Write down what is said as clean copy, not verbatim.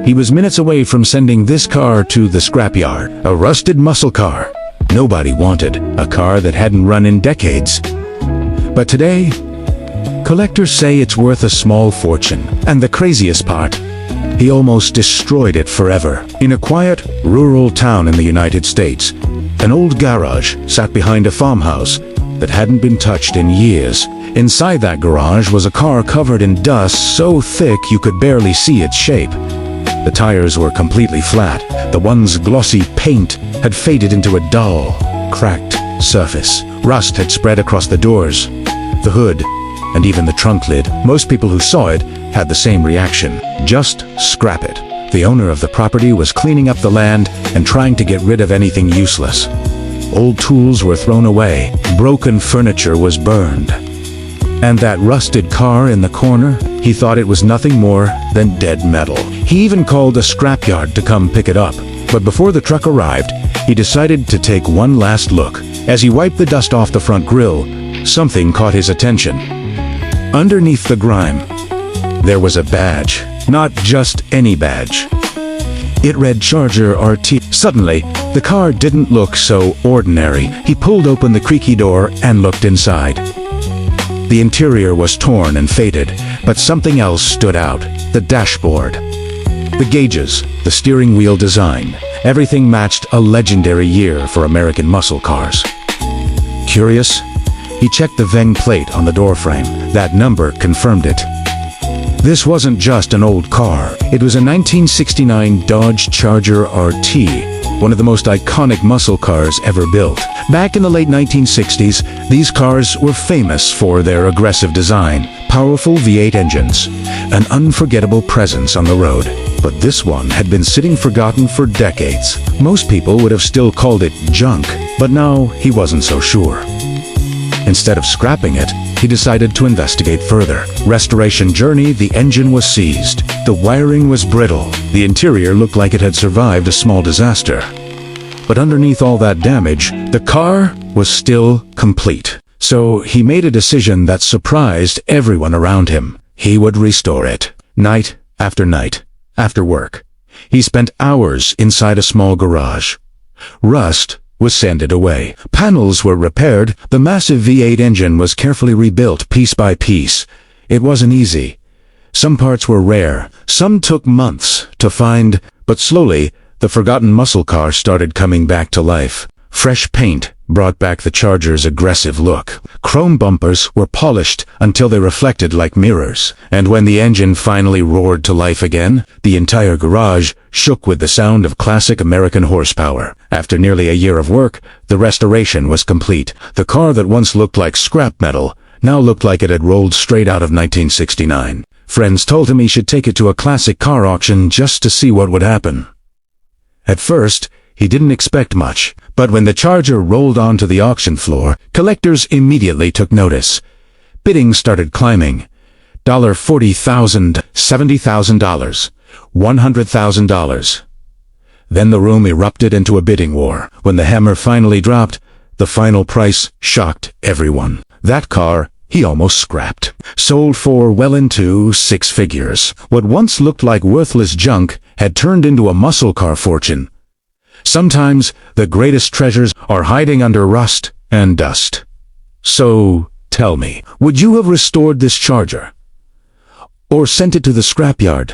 He was minutes away from sending this car to the scrapyard. A rusted muscle car. Nobody wanted a car that hadn't run in decades. But today, collectors say it's worth a small fortune. And the craziest part, he almost destroyed it forever. In a quiet, rural town in the United States, an old garage sat behind a farmhouse that hadn't been touched in years. Inside that garage was a car covered in dust so thick you could barely see its shape. The tires were completely flat. The one's glossy paint had faded into a dull, cracked surface. Rust had spread across the doors, the hood, and even the trunk lid. Most people who saw it had the same reaction. Just scrap it. The owner of the property was cleaning up the land and trying to get rid of anything useless. Old tools were thrown away. Broken furniture was burned. And that rusted car in the corner, he thought it was nothing more than dead metal. He even called a scrapyard to come pick it up. But before the truck arrived, he decided to take one last look. As he wiped the dust off the front grille, something caught his attention. Underneath the grime, there was a badge. Not just any badge. It read Charger RT. Suddenly, the car didn't look so ordinary. He pulled open the creaky door and looked inside. The interior was torn and faded, but something else stood out. The dashboard. The gauges, the steering wheel design, everything matched a legendary year for American muscle cars. Curious? He checked the VENG plate on the doorframe. That number confirmed it. This wasn't just an old car. It was a 1969 Dodge Charger RT, one of the most iconic muscle cars ever built. Back in the late 1960s, these cars were famous for their aggressive design, powerful V8 engines, an unforgettable presence on the road. But this one had been sitting forgotten for decades. Most people would have still called it junk, but now he wasn't so sure. Instead of scrapping it, he decided to investigate further. Restoration journey, the engine was seized. The wiring was brittle. The interior looked like it had survived a small disaster. But underneath all that damage, the car was still complete. So he made a decision that surprised everyone around him. He would restore it. Night after night, after work. He spent hours inside a small garage. Rust was sanded away. Panels were repaired. The massive V8 engine was carefully rebuilt piece by piece. It wasn't easy. Some parts were rare. Some took months to find, but slowly, the forgotten muscle car started coming back to life. Fresh paint brought back the Charger's aggressive look. Chrome bumpers were polished until they reflected like mirrors. And when the engine finally roared to life again, the entire garage shook with the sound of classic American horsepower. After nearly a year of work, the restoration was complete. The car that once looked like scrap metal now looked like it had rolled straight out of 1969. Friends told him he should take it to a classic car auction just to see what would happen. At first, he didn't expect much, but when the Charger rolled onto the auction floor, collectors immediately took notice. Bidding started climbing. $40,000, $70,000, $100,000. Then the room erupted into a bidding war. When the hammer finally dropped, the final price shocked everyone. That car he almost scrapped. Sold for well into six figures. What once looked like worthless junk had turned into a muscle car fortune. Sometimes the greatest treasures are hiding under rust and dust. So, tell me, would you have restored this Charger? Or sent it to the scrapyard?